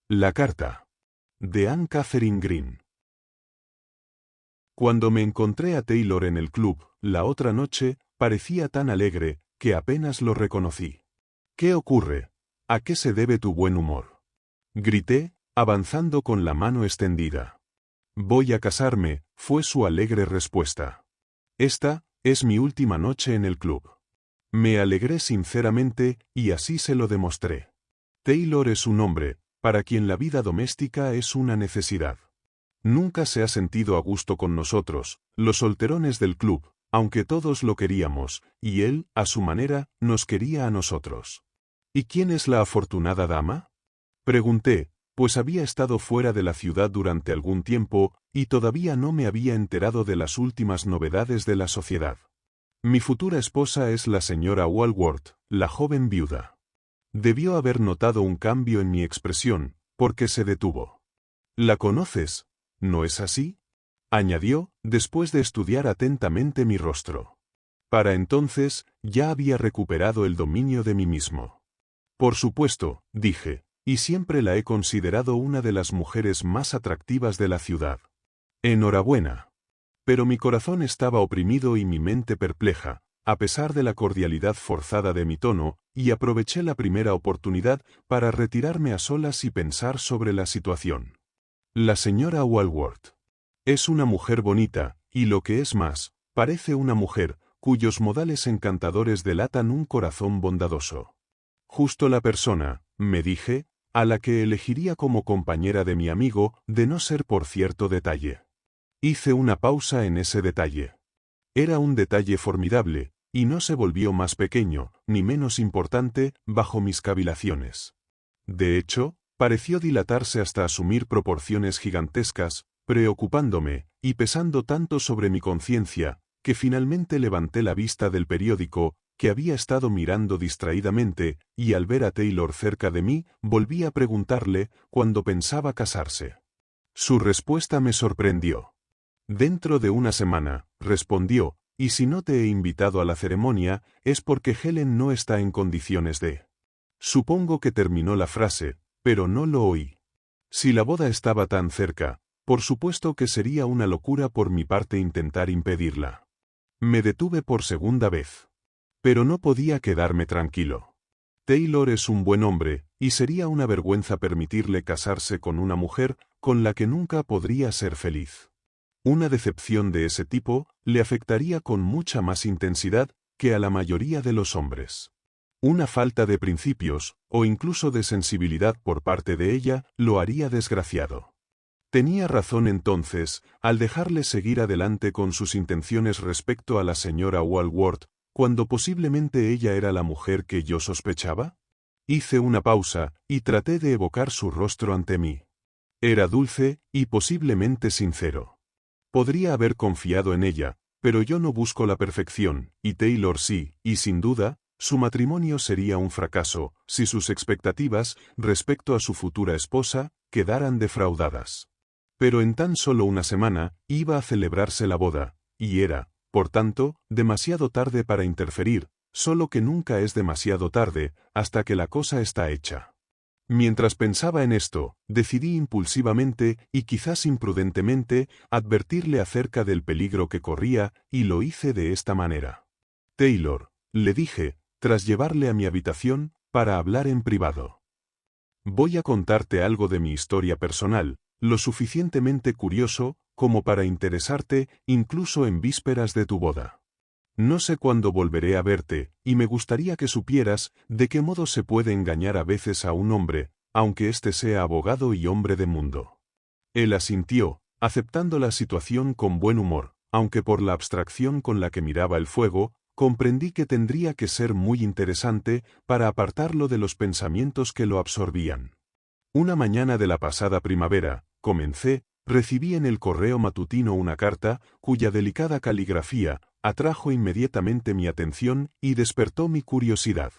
La carta. De Anne Catherine Green. Cuando me encontré a Taylor en el club, la otra noche, parecía tan alegre, que apenas lo reconocí. ¿Qué ocurre? ¿A qué se debe tu buen humor? Grité, avanzando con la mano extendida. Voy a casarme, fue su alegre respuesta. Esta es mi última noche en el club. Me alegré sinceramente, y así se lo demostré. Taylor es un hombre, para quien la vida doméstica es una necesidad. Nunca se ha sentido a gusto con nosotros, los solterones del club, aunque todos lo queríamos, y él, a su manera, nos quería a nosotros. ¿Y quién es la afortunada dama? Pregunté, pues había estado fuera de la ciudad durante algún tiempo, y todavía no me había enterado de las últimas novedades de la sociedad. Mi futura esposa es la señora Walworth, la joven viuda. Debió haber notado un cambio en mi expresión, porque se detuvo. ¿La conoces? ¿No es así? Añadió, después de estudiar atentamente mi rostro. Para entonces, ya había recuperado el dominio de mí mismo. Por supuesto, dije, y siempre la he considerado una de las mujeres más atractivas de la ciudad. Enhorabuena. Pero mi corazón estaba oprimido y mi mente perpleja, a pesar de la cordialidad forzada de mi tono, y aproveché la primera oportunidad para retirarme a solas y pensar sobre la situación. La señora Walworth es una mujer bonita, y lo que es más, parece una mujer, cuyos modales encantadores delatan un corazón bondadoso. Justo la persona, me dije, a la que elegiría como compañera de mi amigo, de no ser por cierto detalle. Hice una pausa en ese detalle. Era un detalle formidable, y no se volvió más pequeño, ni menos importante, bajo mis cavilaciones. De hecho, pareció dilatarse hasta asumir proporciones gigantescas, preocupándome, y pesando tanto sobre mi conciencia, que finalmente levanté la vista del periódico, que había estado mirando distraídamente, y al ver a Taylor cerca de mí, volví a preguntarle cuándo pensaba casarse. Su respuesta me sorprendió. Dentro de una semana, respondió, y si no te he invitado a la ceremonia, es porque Helen no está en condiciones de... Supongo que terminó la frase, pero no lo oí. Si la boda estaba tan cerca, por supuesto que sería una locura por mi parte intentar impedirla. Me detuve por segunda vez. Pero no podía quedarme tranquilo. Taylor es un buen hombre, y sería una vergüenza permitirle casarse con una mujer con la que nunca podría ser feliz. Una decepción de ese tipo le afectaría con mucha más intensidad que a la mayoría de los hombres. Una falta de principios, o incluso de sensibilidad por parte de ella, lo haría desgraciado. Tenía razón entonces, al dejarle seguir adelante con sus intenciones respecto a la señora Walworth, cuando posiblemente ella era la mujer que yo sospechaba. Hice una pausa, y traté de evocar su rostro ante mí. Era dulce, y posiblemente sincero. Podría haber confiado en ella, pero yo no busco la perfección, y Taylor sí, y sin duda, su matrimonio sería un fracaso, si sus expectativas, respecto a su futura esposa, quedaran defraudadas. Pero en tan solo una semana, iba a celebrarse la boda, y era, por tanto, demasiado tarde para interferir, solo que nunca es demasiado tarde, hasta que la cosa está hecha. Mientras pensaba en esto, decidí impulsivamente, y quizás imprudentemente, advertirle acerca del peligro que corría, y lo hice de esta manera. Taylor, le dije, tras llevarle a mi habitación, para hablar en privado. Voy a contarte algo de mi historia personal, lo suficientemente curioso, como para interesarte, incluso en vísperas de tu boda. No sé cuándo volveré a verte, y me gustaría que supieras de qué modo se puede engañar a veces a un hombre, aunque éste sea abogado y hombre de mundo. Él asintió, aceptando la situación con buen humor, aunque por la abstracción con la que miraba el fuego, comprendí que tendría que ser muy interesante para apartarlo de los pensamientos que lo absorbían. Una mañana de la pasada primavera, recibí en el correo matutino una carta, cuya delicada caligrafía atrajo inmediatamente mi atención y despertó mi curiosidad.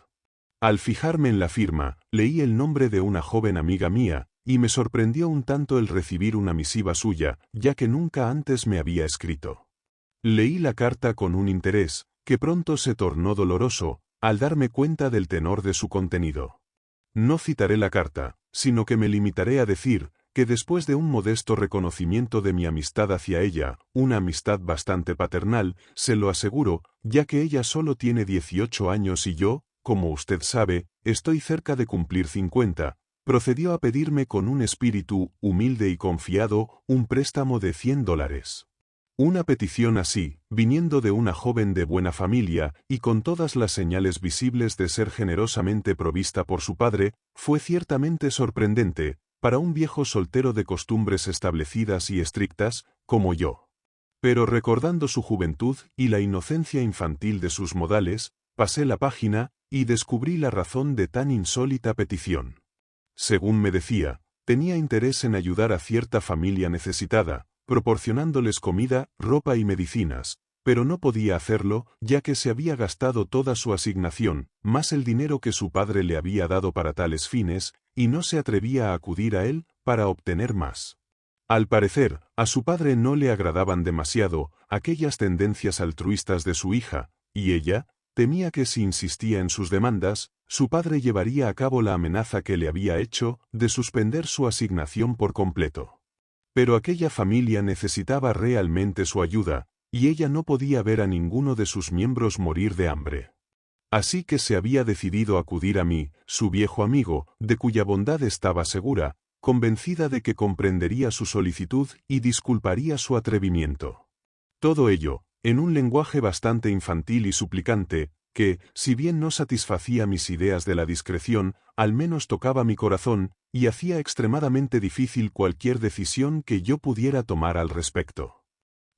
Al fijarme en la firma, leí el nombre de una joven amiga mía, y me sorprendió un tanto el recibir una misiva suya, ya que nunca antes me había escrito. Leí la carta con un interés, que pronto se tornó doloroso, al darme cuenta del tenor de su contenido. No citaré la carta, sino que me limitaré a decir que después de un modesto reconocimiento de mi amistad hacia ella, una amistad bastante paternal, se lo aseguro, ya que ella solo tiene 18 años y yo, como usted sabe, estoy cerca de cumplir 50, procedió a pedirme con un espíritu humilde y confiado un préstamo de $100. Una petición así, viniendo de una joven de buena familia y con todas las señales visibles de ser generosamente provista por su padre, fue ciertamente sorprendente, para un viejo soltero de costumbres establecidas y estrictas, como yo. Pero recordando su juventud y la inocencia infantil de sus modales, pasé la página y descubrí la razón de tan insólita petición. Según me decía, tenía interés en ayudar a cierta familia necesitada, proporcionándoles comida, ropa y medicinas, pero no podía hacerlo, ya que se había gastado toda su asignación, más el dinero que su padre le había dado para tales fines, y no se atrevía a acudir a él para obtener más. Al parecer, a su padre no le agradaban demasiado aquellas tendencias altruistas de su hija, y ella temía que si insistía en sus demandas, su padre llevaría a cabo la amenaza que le había hecho de suspender su asignación por completo. Pero aquella familia necesitaba realmente su ayuda, y ella no podía ver a ninguno de sus miembros morir de hambre. Así que se había decidido acudir a mí, su viejo amigo, de cuya bondad estaba segura, convencida de que comprendería su solicitud y disculparía su atrevimiento. Todo ello, en un lenguaje bastante infantil y suplicante, que, si bien no satisfacía mis ideas de la discreción, al menos tocaba mi corazón, y hacía extremadamente difícil cualquier decisión que yo pudiera tomar al respecto.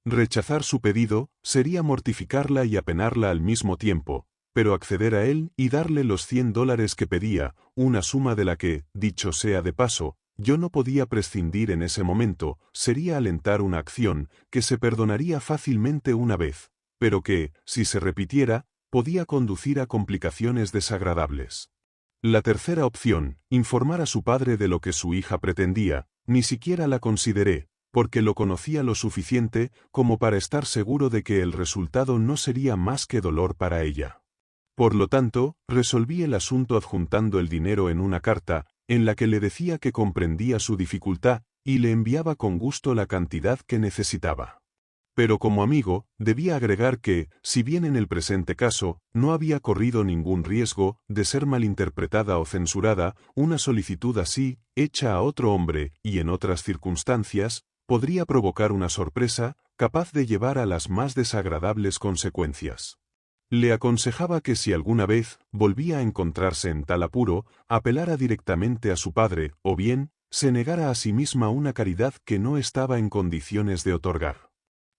Rechazar su pedido sería mortificarla y apenarla al mismo tiempo, pero acceder a él y darle los $100 que pedía, una suma de la que, dicho sea de paso, yo no podía prescindir en ese momento, sería alentar una acción que se perdonaría fácilmente una vez, pero que, si se repitiera, podía conducir a complicaciones desagradables. La tercera opción, informar a su padre de lo que su hija pretendía, ni siquiera la consideré, porque lo conocía lo suficiente como para estar seguro de que el resultado no sería más que dolor para ella. Por lo tanto, resolví el asunto adjuntando el dinero en una carta, en la que le decía que comprendía su dificultad, y le enviaba con gusto la cantidad que necesitaba. Pero como amigo, debía agregar que, si bien en el presente caso, no había corrido ningún riesgo de ser malinterpretada o censurada, una solicitud así, hecha a otro hombre, y en otras circunstancias, podría provocar una sorpresa, capaz de llevar a las más desagradables consecuencias. Le aconsejaba que si alguna vez volvía a encontrarse en tal apuro, apelara directamente a su padre, o bien, se negara a sí misma una caridad que no estaba en condiciones de otorgar.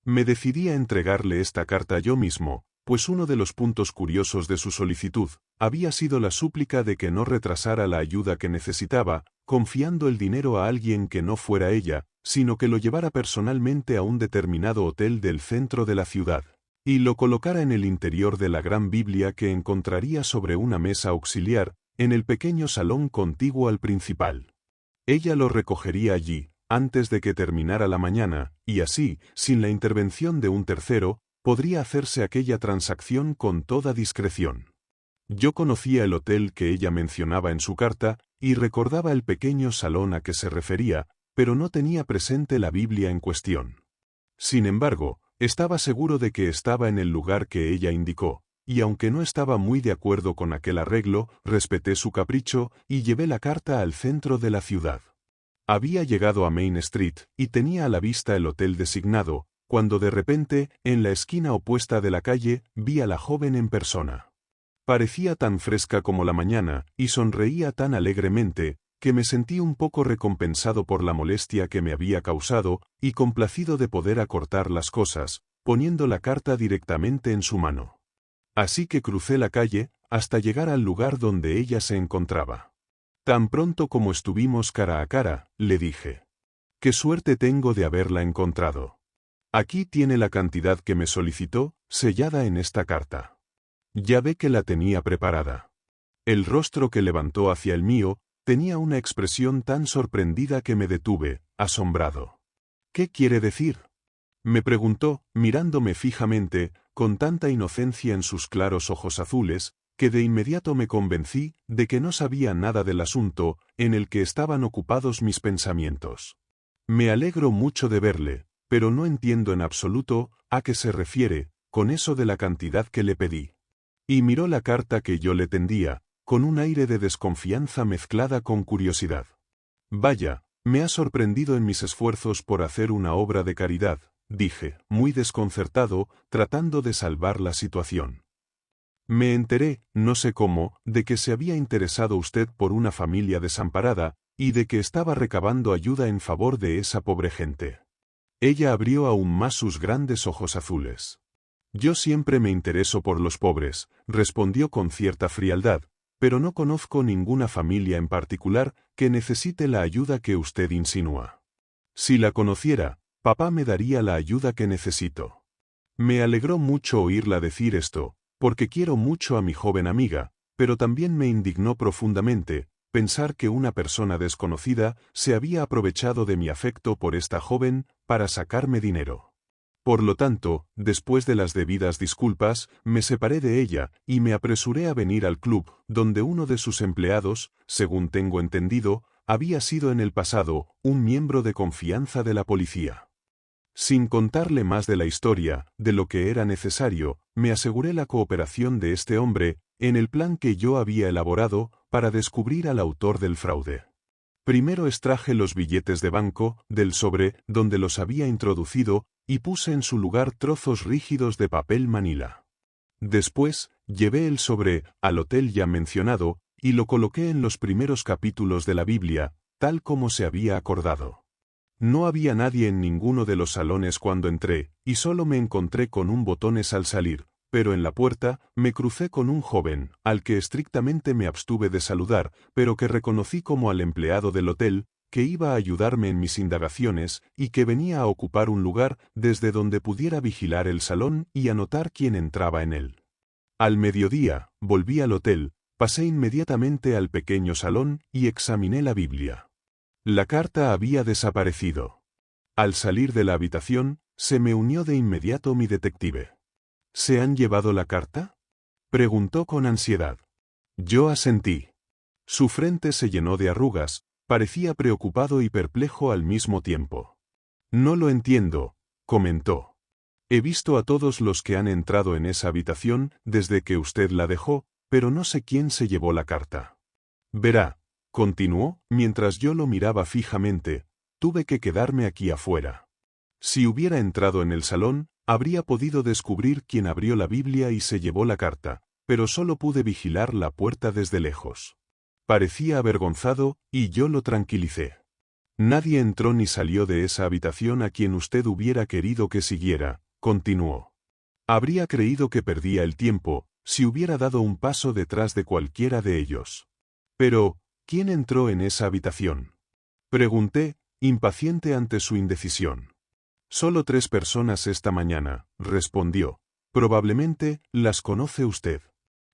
Me decidí a entregarle esta carta yo mismo, pues uno de los puntos curiosos de su solicitud había sido la súplica de que no retrasara la ayuda que necesitaba, confiando el dinero a alguien que no fuera ella, sino que lo llevara personalmente a un determinado hotel del centro de la ciudad, y lo colocara en el interior de la gran Biblia que encontraría sobre una mesa auxiliar, en el pequeño salón contiguo al principal. Ella lo recogería allí, antes de que terminara la mañana, y así, sin la intervención de un tercero, podría hacerse aquella transacción con toda discreción. Yo conocía el hotel que ella mencionaba en su carta, y recordaba el pequeño salón a que se refería, pero no tenía presente la Biblia en cuestión. Sin embargo, estaba seguro de que estaba en el lugar que ella indicó, y aunque no estaba muy de acuerdo con aquel arreglo, respeté su capricho y llevé la carta al centro de la ciudad. Había llegado a Main Street y tenía a la vista el hotel designado, cuando de repente, en la esquina opuesta de la calle, vi a la joven en persona. Parecía tan fresca como la mañana y sonreía tan alegremente, que me sentí un poco recompensado por la molestia que me había causado y complacido de poder acortar las cosas, poniendo la carta directamente en su mano. Así que crucé la calle hasta llegar al lugar donde ella se encontraba. Tan pronto como estuvimos cara a cara, le dije: «Qué suerte tengo de haberla encontrado. Aquí tiene la cantidad que me solicitó, sellada en esta carta». Ya ve que la tenía preparada. El rostro que levantó hacia el mío tenía una expresión tan sorprendida que me detuve, asombrado. «¿Qué quiere decir?», me preguntó, mirándome fijamente, con tanta inocencia en sus claros ojos azules, que de inmediato me convencí de que no sabía nada del asunto en el que estaban ocupados mis pensamientos. Me alegro mucho de verle, pero no entiendo en absoluto a qué se refiere con eso de la cantidad que le pedí. Y miró la carta que yo le tendía, con un aire de desconfianza mezclada con curiosidad. Vaya, me ha sorprendido en mis esfuerzos por hacer una obra de caridad, dije, muy desconcertado, tratando de salvar la situación. Me enteré, no sé cómo, de que se había interesado usted por una familia desamparada, y de que estaba recabando ayuda en favor de esa pobre gente. Ella abrió aún más sus grandes ojos azules. Yo siempre me intereso por los pobres, respondió con cierta frialdad, pero no conozco ninguna familia en particular que necesite la ayuda que usted insinúa. Si la conociera, papá me daría la ayuda que necesito. Me alegró mucho oírla decir esto, porque quiero mucho a mi joven amiga, pero también me indignó profundamente pensar que una persona desconocida se había aprovechado de mi afecto por esta joven para sacarme dinero. Por lo tanto, después de las debidas disculpas, me separé de ella y me apresuré a venir al club, donde uno de sus empleados, según tengo entendido, había sido en el pasado un miembro de confianza de la policía. Sin contarle más de la historia, de lo que era necesario, me aseguré la cooperación de este hombre en el plan que yo había elaborado para descubrir al autor del fraude. Primero extraje los billetes de banco del sobre donde los había introducido y puse en su lugar trozos rígidos de papel manila. Después, llevé el sobre al hotel ya mencionado y lo coloqué en los primeros capítulos de la Biblia, tal como se había acordado. No había nadie en ninguno de los salones cuando entré, y solo me encontré con un botones al salir, pero en la puerta me crucé con un joven, al que estrictamente me abstuve de saludar, pero que reconocí como al empleado del hotel, que iba a ayudarme en mis indagaciones y que venía a ocupar un lugar desde donde pudiera vigilar el salón y anotar quién entraba en él. Al mediodía, volví al hotel, pasé inmediatamente al pequeño salón y examiné la Biblia. La carta había desaparecido. Al salir de la habitación, se me unió de inmediato mi detective. ¿Se han llevado la carta?, preguntó con ansiedad. Yo asentí. Su frente se llenó de arrugas, parecía preocupado y perplejo al mismo tiempo. No lo entiendo, comentó. He visto a todos los que han entrado en esa habitación desde que usted la dejó, pero no sé quién se llevó la carta. Verá, continuó, mientras yo lo miraba fijamente, tuve que quedarme aquí afuera. Si hubiera entrado en el salón, habría podido descubrir quién abrió la Biblia y se llevó la carta, pero solo pude vigilar la puerta desde lejos. Parecía avergonzado, y yo lo tranquilicé. Nadie entró ni salió de esa habitación a quien usted hubiera querido que siguiera, continuó. Habría creído que perdía el tiempo, si hubiera dado un paso detrás de cualquiera de ellos. Pero, ¿quién entró en esa habitación?, pregunté, impaciente ante su indecisión. Solo 3 personas esta mañana, respondió. Probablemente las conoce usted.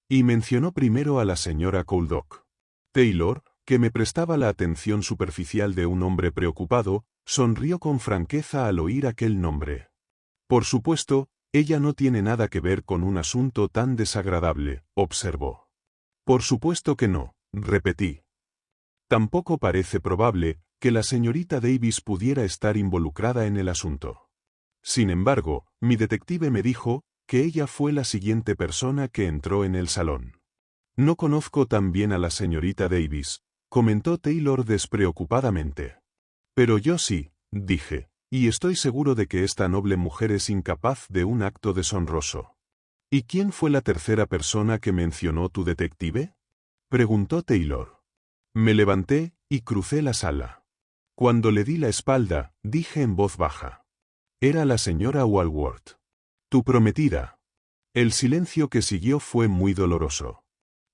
Y mencionó primero a la señora Couldock. Taylor, que me prestaba la atención superficial de un hombre preocupado, sonrió con franqueza al oír aquel nombre. Por supuesto, ella no tiene nada que ver con un asunto tan desagradable, observó. Por supuesto que no, repetí. Tampoco parece probable que la señorita Davis pudiera estar involucrada en el asunto. Sin embargo, mi detective me dijo que ella fue la siguiente persona que entró en el salón. No conozco tan bien a la señorita Davis, comentó Taylor despreocupadamente. Pero yo sí, dije, y estoy seguro de que esta noble mujer es incapaz de un acto deshonroso. ¿Y quién fue la tercera persona que mencionó tu detective?, preguntó Taylor. Me levanté y crucé la sala. Cuando le di la espalda, dije en voz baja. Era la señora Walworth. Tu prometida. El silencio que siguió fue muy doloroso.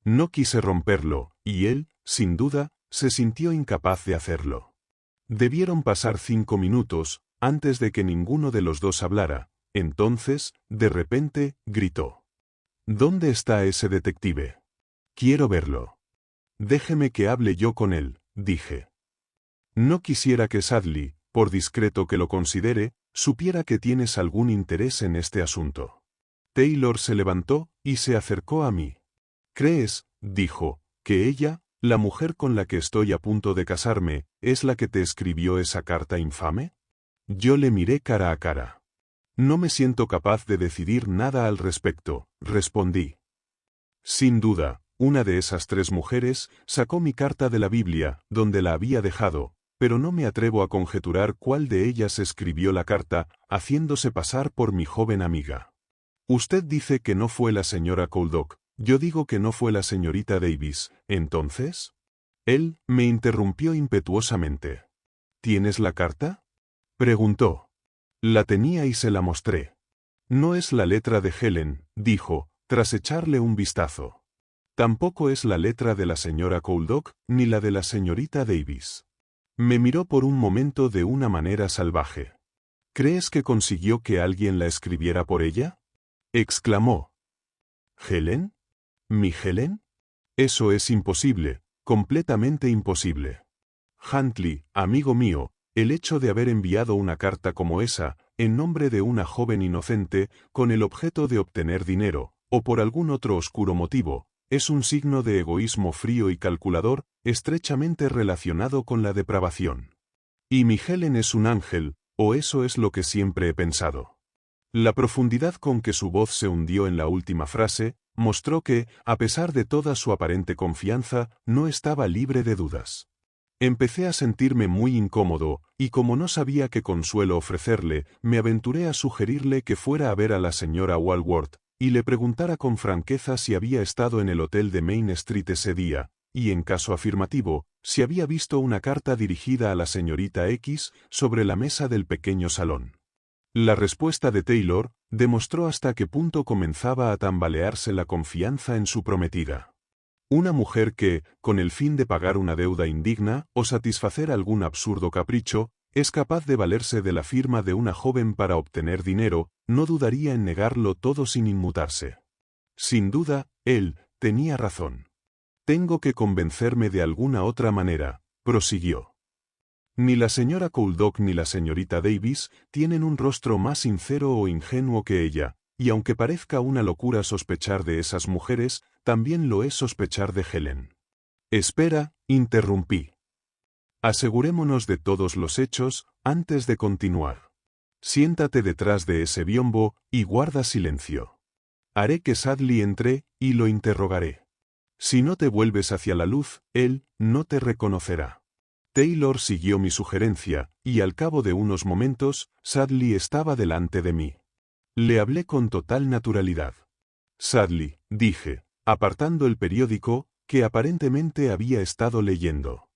No quise romperlo, y él, sin duda, se sintió incapaz de hacerlo. Debieron pasar 5 minutos, antes de que ninguno de los dos hablara. Entonces, de repente, gritó. ¿Dónde está ese detective? Quiero verlo. Déjeme que hable yo con él, dije. No quisiera que Sadly, por discreto que lo considere, supiera que tienes algún interés en este asunto. Taylor se levantó y se acercó a mí. ¿Crees, dijo, que ella, la mujer con la que estoy a punto de casarme, es la que te escribió esa carta infame? Yo le miré cara a cara. No me siento capaz de decidir nada al respecto, respondí. Sin duda, una de esas tres mujeres sacó mi carta de la Biblia, donde la había dejado, pero no me atrevo a conjeturar cuál de ellas escribió la carta, haciéndose pasar por mi joven amiga. Usted dice que no fue la señora Couldock, yo digo que no fue la señorita Davis, ¿entonces? Él me interrumpió impetuosamente. ¿Tienes la carta? Preguntó. La tenía y se la mostré. No es la letra de Helen, dijo, tras echarle un vistazo. Tampoco es la letra de la señora Couldock, ni la de la señorita Davis. Me miró por un momento de una manera salvaje. ¿Crees que consiguió que alguien la escribiera por ella? Exclamó. ¿Helen? ¿Mi Helen? Eso es imposible, completamente imposible. Huntley, amigo mío, el hecho de haber enviado una carta como esa, en nombre de una joven inocente, con el objeto de obtener dinero, o por algún otro oscuro motivo, es un signo de egoísmo frío y calculador, estrechamente relacionado con la depravación. Y mi Helen es un ángel, o eso es lo que siempre he pensado. La profundidad con que su voz se hundió en la última frase, mostró que, a pesar de toda su aparente confianza, no estaba libre de dudas. Empecé a sentirme muy incómodo, y como no sabía qué consuelo ofrecerle, me aventuré a sugerirle que fuera a ver a la señora Walworth, y le preguntara con franqueza si había estado en el hotel de Main Street ese día, y en caso afirmativo, si había visto una carta dirigida a la señorita X sobre la mesa del pequeño salón. La respuesta de Taylor demostró hasta qué punto comenzaba a tambalearse la confianza en su prometida. Una mujer que, con el fin de pagar una deuda indigna o satisfacer algún absurdo capricho, es capaz de valerse de la firma de una joven para obtener dinero, no dudaría en negarlo todo sin inmutarse. Sin duda, él tenía razón. Tengo que convencerme de alguna otra manera, prosiguió. Ni la señora Couldock ni la señorita Davis tienen un rostro más sincero o ingenuo que ella, y aunque parezca una locura sospechar de esas mujeres, también lo es sospechar de Helen. Espera, interrumpí. Asegurémonos de todos los hechos, antes de continuar. Siéntate detrás de ese biombo, y guarda silencio. Haré que Sadly entre, y lo interrogaré. Si no te vuelves hacia la luz, él no te reconocerá. Taylor siguió mi sugerencia, y al cabo de unos momentos, Sadly estaba delante de mí. Le hablé con total naturalidad. Sadly, dije, apartando el periódico, que aparentemente había estado leyendo.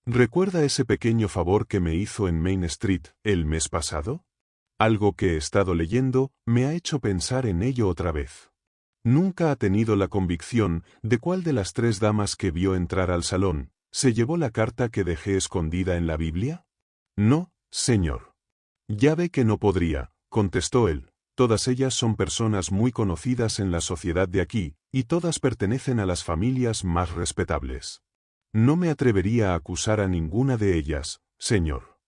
¿Recuerda ese pequeño favor que me hizo en Main Street el mes pasado? Algo que he estado leyendo me ha hecho pensar en ello otra vez. Nunca ha tenido la convicción de cuál de las tres damas que vio entrar al salón se llevó la carta que dejé escondida en la Biblia. No, señor. Ya ve que no podría, contestó él. Todas ellas son personas muy conocidas en la sociedad de aquí, y todas pertenecen a las familias más respetables. No me atrevería a acusar a ninguna de ellas, señor.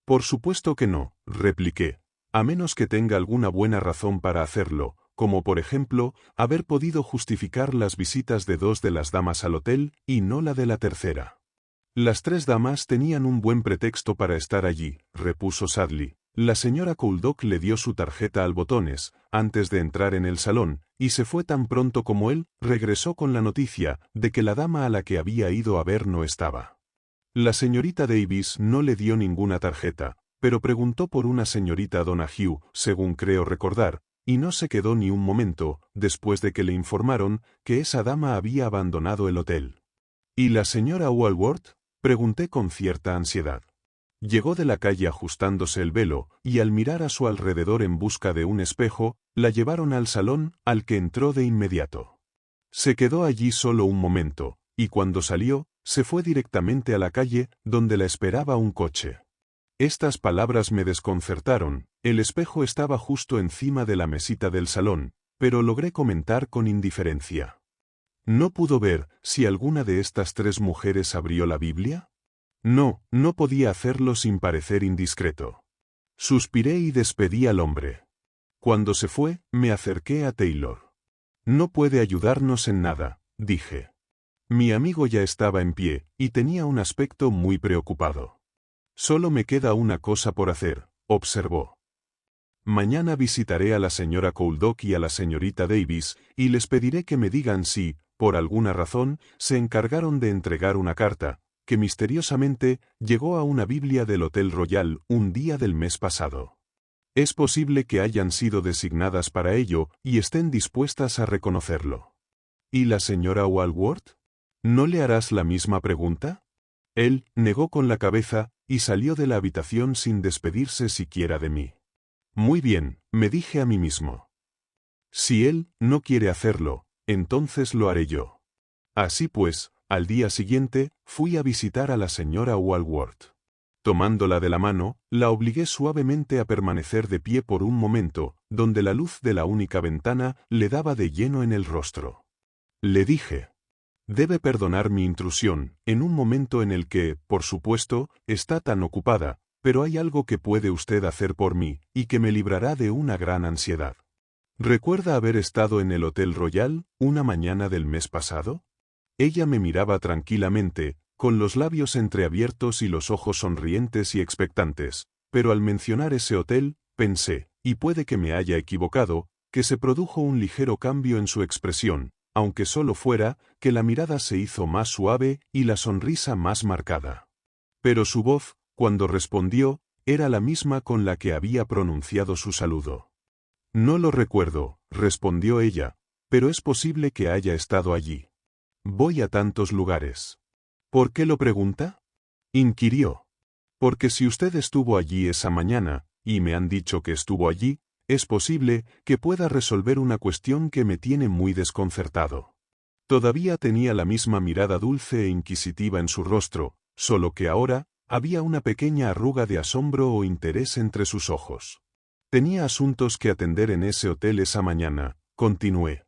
Por supuesto que no, repliqué, a menos que tenga alguna buena razón para hacerlo, como por ejemplo, haber podido justificar las visitas de dos de las damas al hotel y no la de la tercera. Las tres damas tenían un buen pretexto para estar allí, repuso Sadly. La señora Couldock le dio su tarjeta al botones, antes de entrar en el salón, y se fue tan pronto como él, regresó con la noticia de que la dama a la que había ido a ver no estaba. La señorita Davis no le dio ninguna tarjeta, pero preguntó por una señorita Donahue, según creo recordar, y no se quedó ni un momento, después de que le informaron que esa dama había abandonado el hotel. ¿Y la señora Walworth? Pregunté con cierta ansiedad. Llegó de la calle ajustándose el velo, y al mirar a su alrededor en busca de un espejo, la llevaron al salón, al que entró de inmediato. Se quedó allí solo un momento, y cuando salió, se fue directamente a la calle, donde la esperaba un coche. Estas palabras me desconcertaron. El espejo estaba justo encima de la mesita del salón, pero logré comentar con indiferencia. ¿No pudo ver si alguna de estas tres mujeres abrió la Biblia? No, no podía hacerlo sin parecer indiscreto. Suspiré y despedí al hombre. Cuando se fue, me acerqué a Taylor. No puede ayudarnos en nada, dije. Mi amigo ya estaba en pie, y tenía un aspecto muy preocupado. Solo me queda una cosa por hacer, observó. Mañana visitaré a la señora Couldock y a la señorita Davis, y les pediré que me digan si, por alguna razón, se encargaron de entregar una carta, que misteriosamente llegó a una Biblia del Hotel Royal un día del mes pasado. Es posible que hayan sido designadas para ello y estén dispuestas a reconocerlo. ¿Y la señora Walworth? ¿No le harás la misma pregunta? Él negó con la cabeza y salió de la habitación sin despedirse siquiera de mí. Muy bien, me dije a mí mismo. Si él no quiere hacerlo, entonces lo haré yo. Así pues, al día siguiente, fui a visitar a la señora Walworth. Tomándola de la mano, la obligué suavemente a permanecer de pie por un momento, donde la luz de la única ventana le daba de lleno en el rostro. Le dije: debe perdonar mi intrusión, en un momento en el que, por supuesto, está tan ocupada, pero hay algo que puede usted hacer por mí, y que me librará de una gran ansiedad. ¿Recuerda haber estado en el Hotel Royal una mañana del mes pasado? Ella me miraba tranquilamente, con los labios entreabiertos y los ojos sonrientes y expectantes, pero al mencionar ese hotel, pensé, y puede que me haya equivocado, que se produjo un ligero cambio en su expresión, aunque solo fuera, que la mirada se hizo más suave y la sonrisa más marcada. Pero su voz, cuando respondió, era la misma con la que había pronunciado su saludo. No lo recuerdo, respondió ella, pero es posible que haya estado allí. Voy a tantos lugares. ¿Por qué lo pregunta? Inquirió. Porque si usted estuvo allí esa mañana, y me han dicho que estuvo allí, es posible que pueda resolver una cuestión que me tiene muy desconcertado. Todavía tenía la misma mirada dulce e inquisitiva en su rostro, solo que ahora había una pequeña arruga de asombro o interés entre sus ojos. Tenía asuntos que atender en ese hotel esa mañana, continué.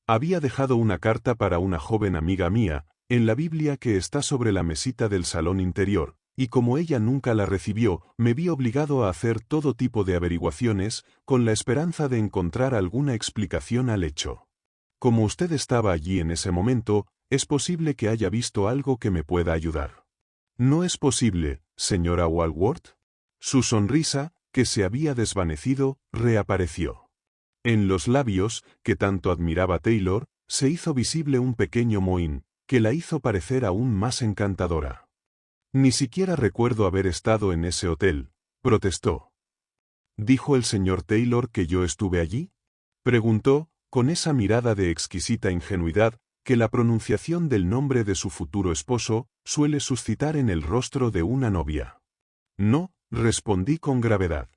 Había dejado una carta para una joven amiga mía, en la Biblia que está sobre la mesita del salón interior, y como ella nunca la recibió, me vi obligado a hacer todo tipo de averiguaciones, con la esperanza de encontrar alguna explicación al hecho. Como usted estaba allí en ese momento, es posible que haya visto algo que me pueda ayudar. ¿No es posible, señora Walworth? Su sonrisa, que se había desvanecido, reapareció. En los labios, que tanto admiraba Taylor, se hizo visible un pequeño mohín, que la hizo parecer aún más encantadora. Ni siquiera recuerdo haber estado en ese hotel, protestó. ¿Dijo el señor Taylor que yo estuve allí? Preguntó, con esa mirada de exquisita ingenuidad que la pronunciación del nombre de su futuro esposo suele suscitar en el rostro de una novia. No, respondí con gravedad.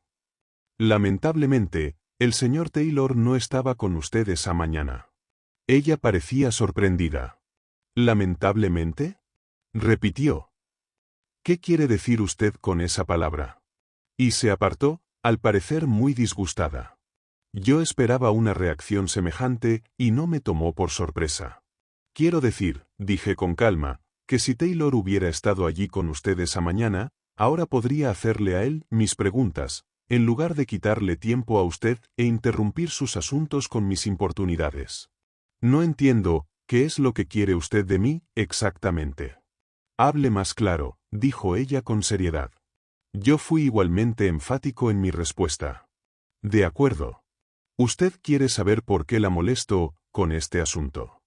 Lamentablemente, el señor Taylor no estaba con usted esa mañana. Ella parecía sorprendida. ¿Lamentablemente? Repitió. ¿Qué quiere decir usted con esa palabra? Y se apartó, al parecer muy disgustada. Yo esperaba una reacción semejante y no me tomó por sorpresa. Quiero decir, dije con calma, que si Taylor hubiera estado allí con usted esa mañana, ahora podría hacerle a él mis preguntas, en lugar de quitarle tiempo a usted e interrumpir sus asuntos con mis importunidades. No entiendo, ¿qué es lo que quiere usted de mí, exactamente? Hable más claro, dijo ella con seriedad. Yo fui igualmente enfático en mi respuesta. De acuerdo. Usted quiere saber por qué la molesto con este asunto.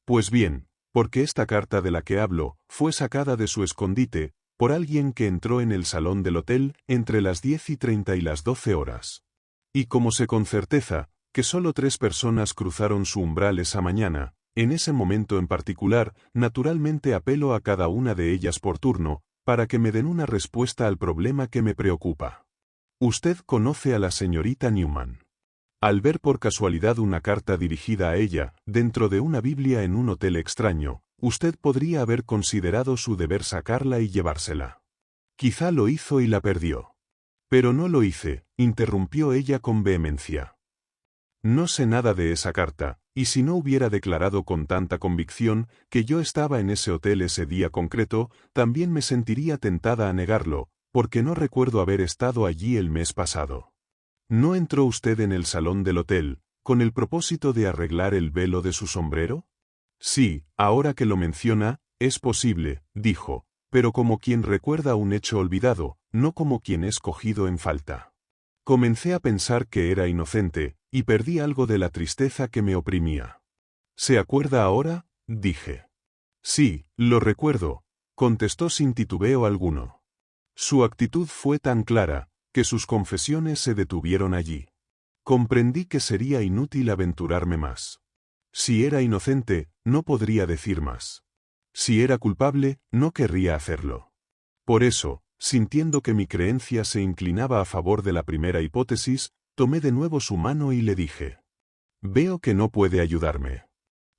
Pues bien, porque esta carta de la que hablo fue sacada de su escondite por alguien que entró en el salón del hotel entre las 10:30 y las 12 horas. Y como sé con certeza que solo 3 personas cruzaron su umbral esa mañana, en ese momento en particular, naturalmente apelo a cada una de ellas por turno, para que me den una respuesta al problema que me preocupa. Usted conoce a la señorita Newman. Al ver por casualidad una carta dirigida a ella, dentro de una Biblia en un hotel extraño, usted podría haber considerado su deber sacarla y llevársela. Quizá lo hizo y la perdió. Pero no lo hice, interrumpió ella con vehemencia. No sé nada de esa carta, y si no hubiera declarado con tanta convicción que yo estaba en ese hotel ese día concreto, también me sentiría tentada a negarlo, porque no recuerdo haber estado allí el mes pasado. ¿No entró usted en el salón del hotel, con el propósito de arreglar el velo de su sombrero? Sí, ahora que lo menciona, es posible, dijo, pero como quien recuerda un hecho olvidado, no como quien es cogido en falta. Comencé a pensar que era inocente, y perdí algo de la tristeza que me oprimía. ¿Se acuerda ahora?, dije. Sí, lo recuerdo, contestó sin titubeo alguno. Su actitud fue tan clara, que sus confesiones se detuvieron allí. Comprendí que sería inútil aventurarme más. Si era inocente, no podría decir más. Si era culpable, no querría hacerlo. Por eso, sintiendo que mi creencia se inclinaba a favor de la primera hipótesis, tomé de nuevo su mano y le dije: «Veo que no puede ayudarme.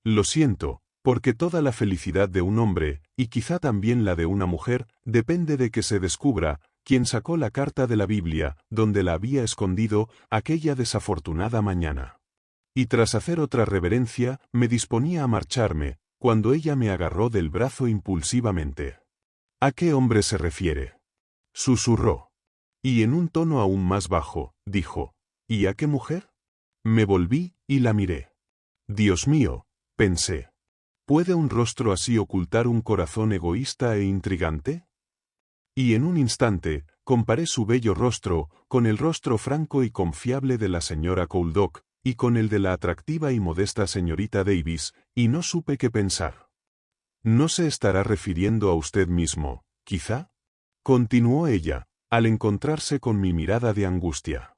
Lo siento, porque toda la felicidad de un hombre, y quizá también la de una mujer, depende de que se descubra quién sacó la carta de la Biblia, donde la había escondido, aquella desafortunada mañana». Y tras hacer otra reverencia, me disponía a marcharme, cuando ella me agarró del brazo impulsivamente. «¿A qué hombre se refiere?», susurró. Y en un tono aún más bajo, dijo: «¿Y a qué mujer?». Me volví y la miré. Dios mío, pensé. ¿Puede un rostro así ocultar un corazón egoísta e intrigante? Y en un instante, comparé su bello rostro con el rostro franco y confiable de la señora Couldock, y con el de la atractiva y modesta señorita Davis, y no supe qué pensar. «¿No se estará refiriendo a usted mismo, quizá?», continuó ella, al encontrarse con mi mirada de angustia.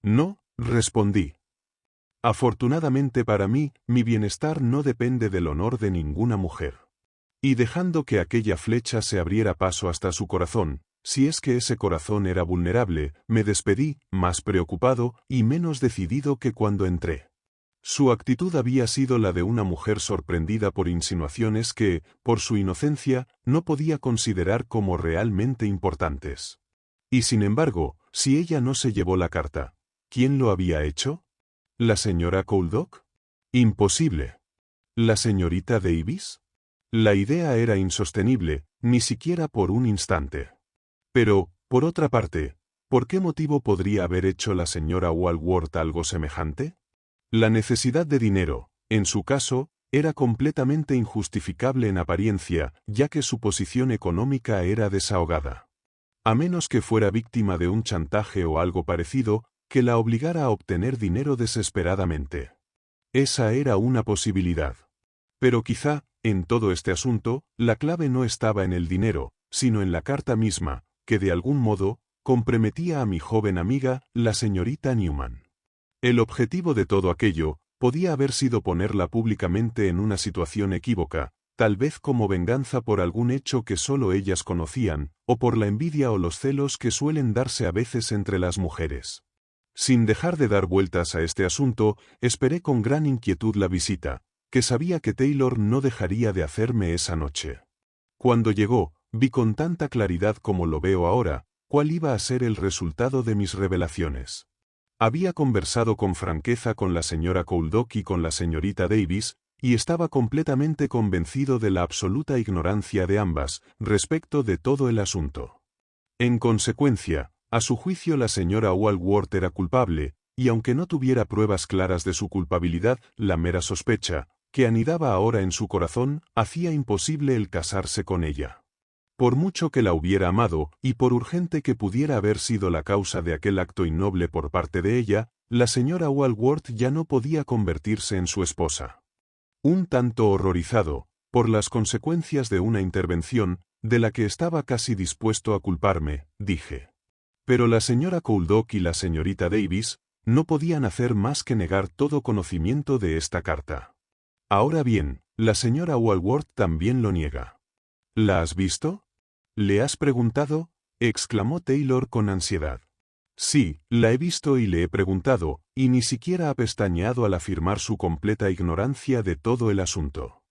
«No», respondí. «Afortunadamente para mí, mi bienestar no depende del honor de ninguna mujer». Y dejando que aquella flecha se abriera paso hasta su corazón, si es que ese corazón era vulnerable, me despedí, más preocupado y menos decidido que cuando entré. Su actitud había sido la de una mujer sorprendida por insinuaciones que, por su inocencia, no podía considerar como realmente importantes. Y sin embargo, si ella no se llevó la carta, ¿quién lo había hecho? ¿La señora Couldock? Imposible. ¿La señorita Davis? La idea era insostenible, ni siquiera por un instante. Pero, por otra parte, ¿por qué motivo podría haber hecho la señora Walworth algo semejante? La necesidad de dinero, en su caso, era completamente injustificable en apariencia, ya que su posición económica era desahogada. A menos que fuera víctima de un chantaje o algo parecido, que la obligara a obtener dinero desesperadamente. Esa era una posibilidad. Pero quizá, en todo este asunto, la clave no estaba en el dinero, sino en la carta misma, que de algún modo, comprometía a mi joven amiga, la señorita Newman. El objetivo de todo aquello podía haber sido ponerla públicamente en una situación equívoca, tal vez como venganza por algún hecho que solo ellas conocían, o por la envidia o los celos que suelen darse a veces entre las mujeres. Sin dejar de dar vueltas a este asunto, esperé con gran inquietud la visita, que sabía que Taylor no dejaría de hacerme esa noche. Cuando llegó, vi con tanta claridad como lo veo ahora, cuál iba a ser el resultado de mis revelaciones. Había conversado con franqueza con la señora Couldock y con la señorita Davis, y estaba completamente convencido de la absoluta ignorancia de ambas respecto de todo el asunto. En consecuencia, a su juicio la señora Walworth era culpable, y aunque no tuviera pruebas claras de su culpabilidad, la mera sospecha, que anidaba ahora en su corazón, hacía imposible el casarse con ella. Por mucho que la hubiera amado, y por urgente que pudiera haber sido la causa de aquel acto innoble por parte de ella, la señora Walworth ya no podía convertirse en su esposa. Un tanto horrorizado, por las consecuencias de una intervención, de la que estaba casi dispuesto a culparme, dije. Pero la señora Couldock y la señorita Davis no podían hacer más que negar todo conocimiento de esta carta. Ahora bien, la señora Walworth también lo niega. ¿La has visto? ¿Le has preguntado?, exclamó Taylor con ansiedad. Sí, la he visto y le he preguntado, y ni siquiera ha pestañeado al afirmar su completa ignorancia de todo el asunto.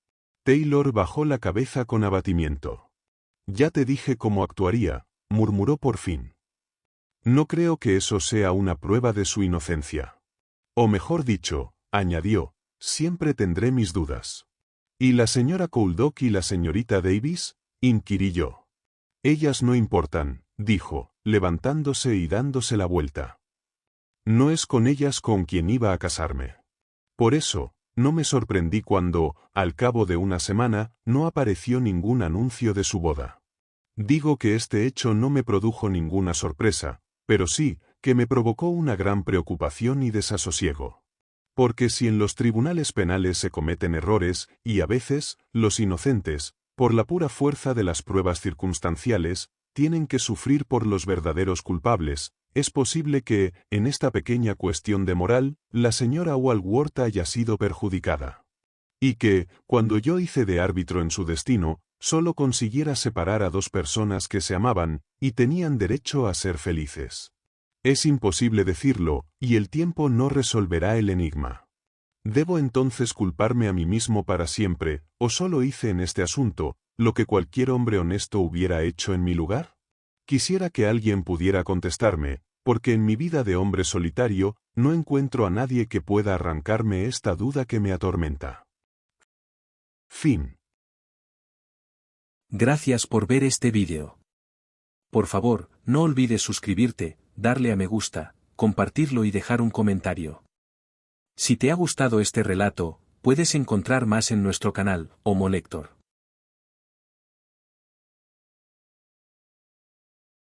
Taylor bajó la cabeza con abatimiento. Ya te dije cómo actuaría, murmuró por fin. No creo que eso sea una prueba de su inocencia. O mejor dicho, añadió, siempre tendré mis dudas. ¿Y la señora Couldock y la señorita Davis?, inquirí yo. Ellas no importan, dijo, levantándose y dándose la vuelta. No es con ellas con quien iba a casarme. Por eso, No me sorprendí cuando, al cabo de una semana, no apareció ningún anuncio de su boda. Digo que este hecho no me produjo ninguna sorpresa, pero sí, que me provocó una gran preocupación y desasosiego. Porque si en los tribunales penales se cometen errores, y a veces, los inocentes, por la pura fuerza de las pruebas circunstanciales, tienen que sufrir por los verdaderos culpables, es posible que, en esta pequeña cuestión de moral, la señora Walworth haya sido perjudicada. Y que, cuando yo hice de árbitro en su destino, solo consiguiera separar a dos personas que se amaban, y tenían derecho a ser felices. Es imposible decirlo, y el tiempo no resolverá el enigma. ¿Debo entonces culparme a mí mismo para siempre, o solo hice en este asunto lo que cualquier hombre honesto hubiera hecho en mi lugar? Quisiera que alguien pudiera contestarme, porque en mi vida de hombre solitario no encuentro a nadie que pueda arrancarme esta duda que me atormenta. Fin. Gracias por ver este vídeo. Por favor, no olvides suscribirte, darle a me gusta, compartirlo y dejar un comentario. Si te ha gustado este relato, puedes encontrar más en nuestro canal, Homo Lector.